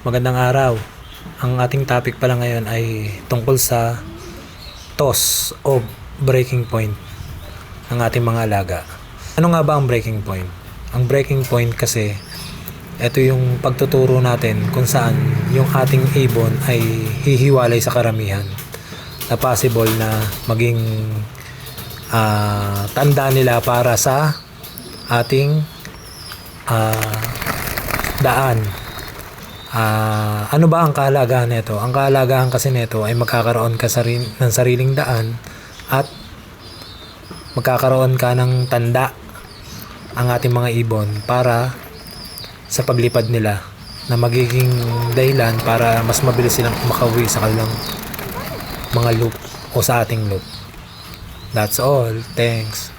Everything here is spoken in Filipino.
Magandang araw. Ang ating topic pala ngayon ay tungkol sa toss o breaking point ng ating mga alaga. Ano nga ba ang breaking point? Ang breaking point kasi, ito yung pagtuturo natin kung saan yung ating ibon ay hihiwalay sa karamihan na possible na maging tanda nila para sa ating daan. Ano ba ang kahalagahan nito? Ang kahalagahan kasi nito ay magkakaroon ka ng sariling daan at magkakaroon ka ng tanda ang ating mga ibon para sa paglipad nila na magiging dahilan para mas mabilis silang makauwi sa kanilang mga loop o sa ating loop. That's all. Thanks.